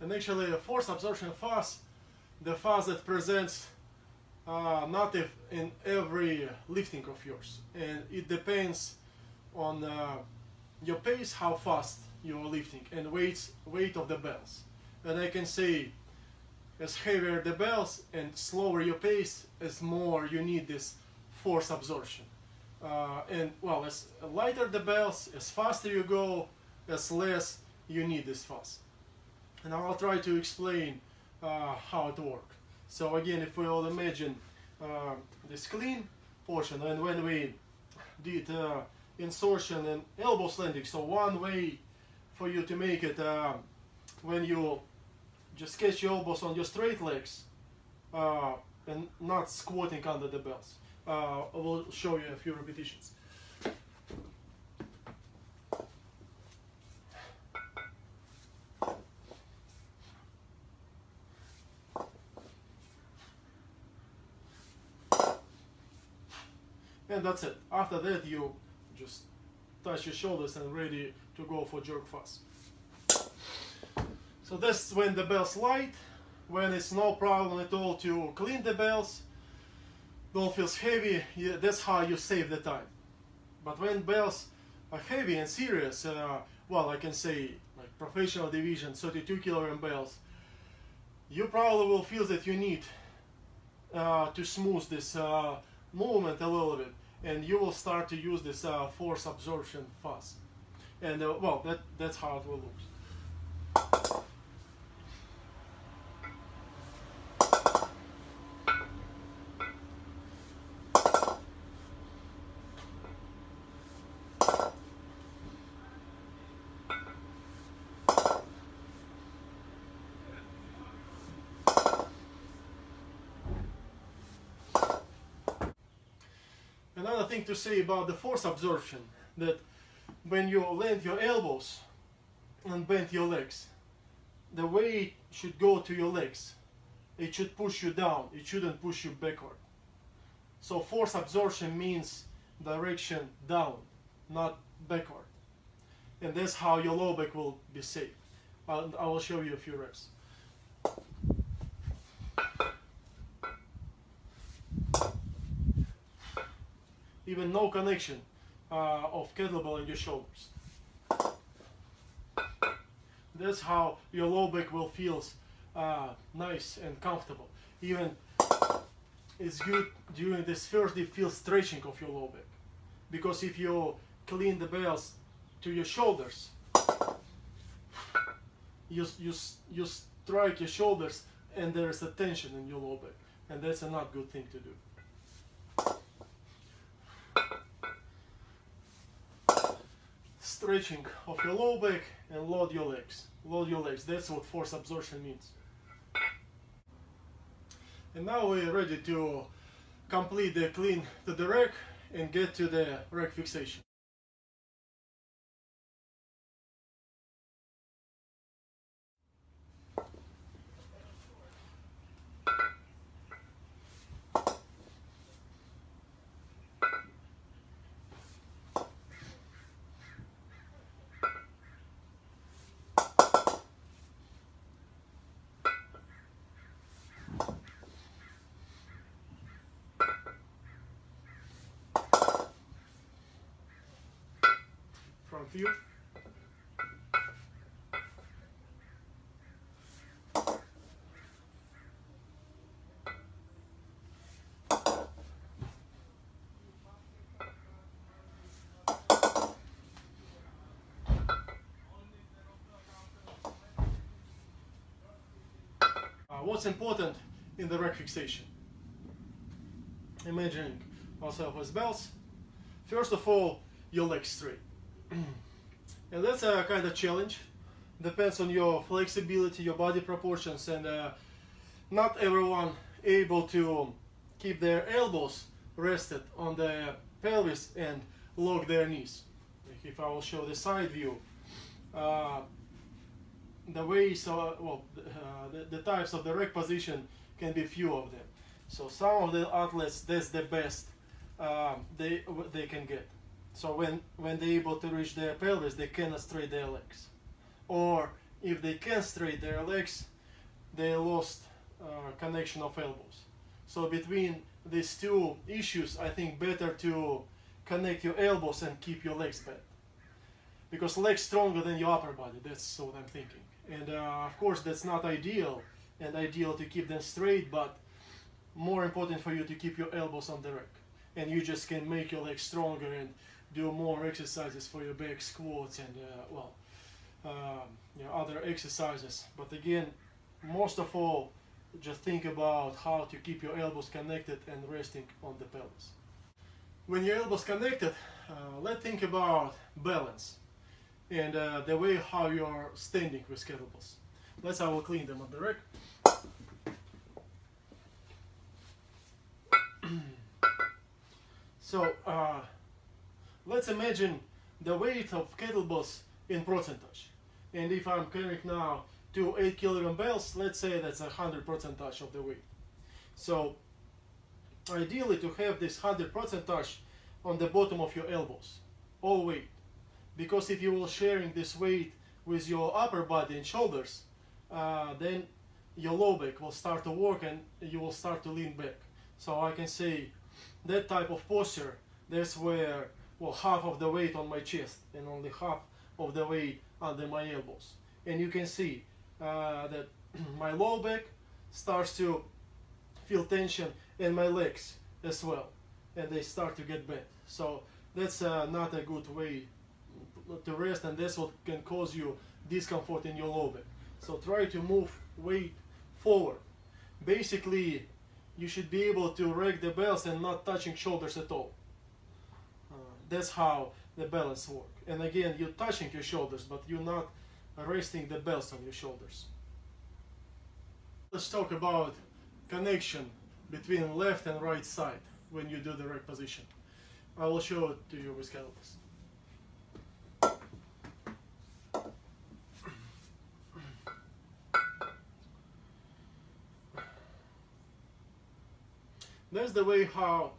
And actually, a force absorption phase, the phase that presents not in every lifting of yours, and it depends on your pace, how fast you're lifting, and weight of the bells. And I can say, as heavier the bells and slower your pace, as more you need this force absorption. And well, as lighter the bells, as faster you go, as less you need this phase. And I'll try to explain how it works. So again, if we all imagine this clean portion, and when we did insertion and elbow sliding, so one way for you to make it when you just catch your elbows on your straight legs and not squatting under the bells. I will show you a few repetitions. And that's it. After that, you just touch your shoulders and ready to go for jerk fast. So that's when the bells light, when it's no problem at all to clean the bells, don't feel heavy, that's how you save the time. But when bells are heavy and serious, well, I can say like professional division 32 kilogram bells, you probably will feel that you need to smooth this movement a little bit, and you will start to use this force absorption phase. And well, that's how it will look. Another thing to say about the force absorption, that when you land your elbows and bend your legs, the weight should go to your legs. It should push you down, it shouldn't push you backward. So force absorption means direction down, not backward. And that's how your low back will be safe. I will show you a few reps. Even no connection of kettlebell in your shoulders. That's how your low back will feel nice and comfortable. Even it's good during this first dip, feel stretching of your low back, because if you clean the bells to your shoulders, you strike your shoulders and there is a tension in your low back, and that's a not good thing to do. Stretching of your low back and load your legs. Load your legs. That's what force absorption means. And now we're ready to complete the clean to the rack and get to the rack fixation. Front view. What's important in the rack fixation? Imagining ourselves as bells. First of all, your legs straight. And that's a kind of challenge. Depends on your flexibility, your body proportions, and not everyone able to keep their elbows rested on the pelvis and lock their knees. Like if I will show the side view, the ways, the types of the rack position can be few of them. So some of the athletes, that's the best they can get. So when they're able to reach their pelvis, they cannot straighten their legs. Or if they can't straighten their legs, they lost connection of elbows. So between these two issues, I think better to connect your elbows and keep your legs bent. Because legs stronger than your upper body, that's what I'm thinking. And of course that's not ideal, and ideal to keep them straight, but more important for you to keep your elbows on the rack. And you just can make your legs stronger and do more exercises for your back squats and other exercises. But again, most of all, just think about how to keep your elbows connected and resting on the pelvis. When your elbows connected, let's think about balance and the way how you're standing with kettlebells. I will clean them on the rack. So let's imagine the weight of kettlebells in percentage. And if I'm carrying now two 8-kilogram bells, let's say that's 100% of the weight. So ideally to have this 100% on the bottom of your elbows, all weight. Because if you will sharing this weight with your upper body and shoulders, then your low back will start to work and you will start to lean back. So I can say that type of posture, that's where half of the weight on my chest and only half of the weight under my elbows. And you can see that my low back starts to feel tension and my legs as well, and they start to get bent. So that's not a good way to rest, and that's what can cause you discomfort in your low back. So try to move weight forward. Basically you should be able to rack the bells and not touching shoulders at all. That's how the balance works. And again, you're touching your shoulders, but you're not resting the bells on your shoulders. Let's talk about connection between left and right side when you do the rack position. I will show it to you with kettlebells. That's the way how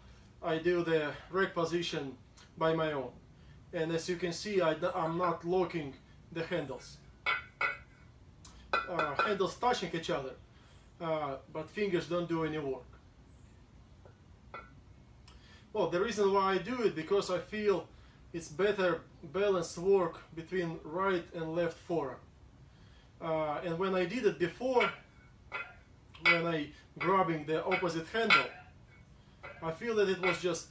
I do the rack position by my own. And as you can see, I'm not locking the handles. Handles touching each other, but fingers don't do any work. Well, the reason why I do it, because I feel it's better balanced work between right and left forearm. And when I did it before, when I grabbing the opposite handle, I feel that it was just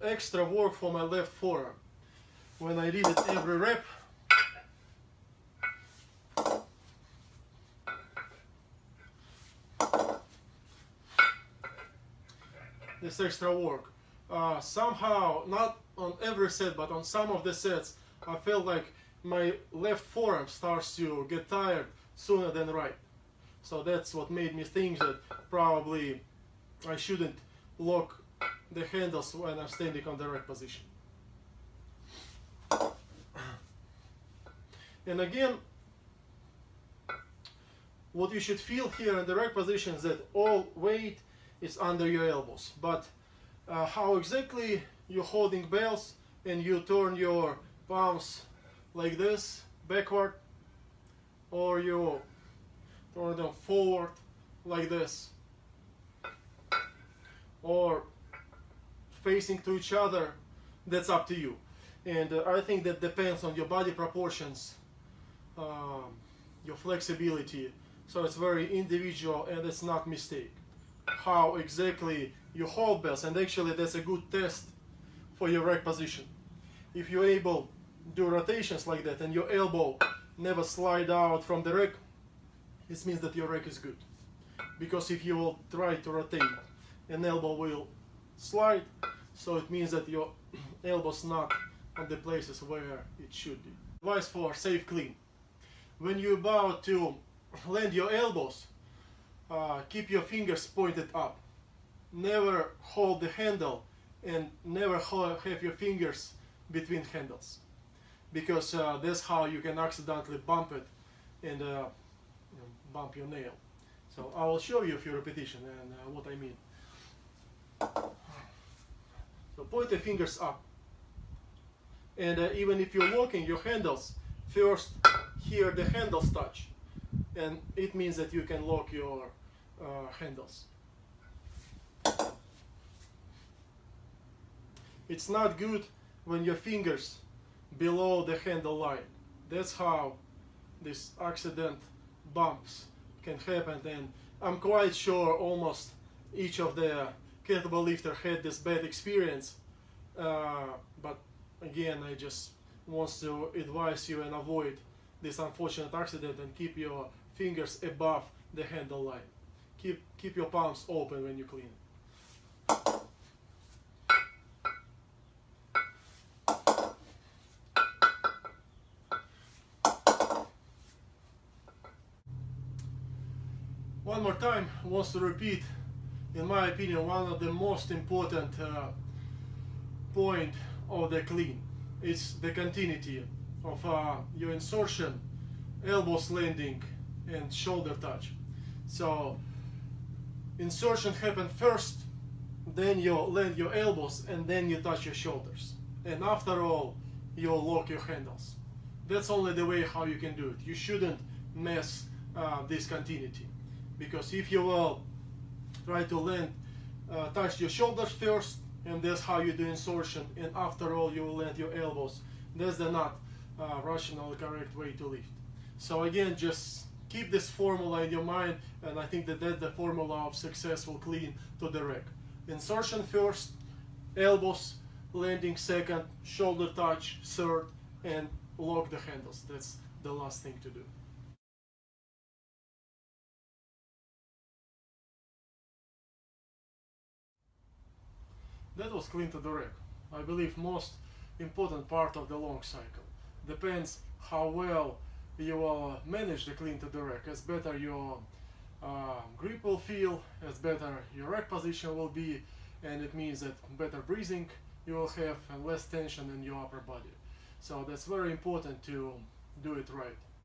extra work for my left forearm. When I did it every rep, this extra work. Somehow, not on every set, but on some of the sets, I felt like my left forearm starts to get tired sooner than right. So that's what made me think that probably I shouldn't lock the handles when I'm standing on the rack position. And again, what you should feel here in the rack position is that all weight is under your elbows, but how exactly you're holding bells and you turn your palms like this backward, or you turn them forward like this, or facing to each other, that's up to you. And I think that depends on your body proportions, your flexibility, so it's very individual and it's not mistake how exactly you hold bells. And actually that's a good test for your rack position. If you're able to do rotations like that and your elbow never slide out from the rack, it means that your rack is good. Because if you will try to rotate, an elbow will slide, so it means that your elbow's not on the places where it should be. Advice for safe clean. When you're about to land your elbows, keep your fingers pointed up. Never hold the handle and never have your fingers between handles, because that's how you can accidentally bump it and bump your nail. So I will show you a few repetitions and what I mean. So point the fingers up, and even if you're locking your handles, first here the handles touch, and it means that you can lock your handles. It's not good when your fingers below the handle line. That's how this accident bumps can happen, and I'm quite sure almost each of the kettlebell lifter had this bad experience, but again, I just want to advise you and avoid this unfortunate accident and keep your fingers above the handle line. Keep your palms open when you clean. One more time, I want to repeat, in my opinion, one of the most important point of the clean. It's the continuity of your insertion, elbows landing, and shoulder touch. So insertion happens first, then you land your elbows, and then you touch your shoulders. And after all, you'll lock your handles. That's only the way how you can do it. You shouldn't mess this continuity, because if you will try to land, touch your shoulders first, and that's how you do insertion, and after all you will land your elbows, that's the not rational correct way to lift. So again, just keep this formula in your mind, and I think that that's the formula of successful clean to the rack. Insertion first, elbows landing second, shoulder touch third, and lock the handles. That's the last thing to do. That was clean to the rack. I believe most important part of the long cycle. Depends how well you will manage the clean to the rack. As better your grip will feel, as better your rack position will be, and it means that better breathing you will have and less tension in your upper body. So that's very important to do it right.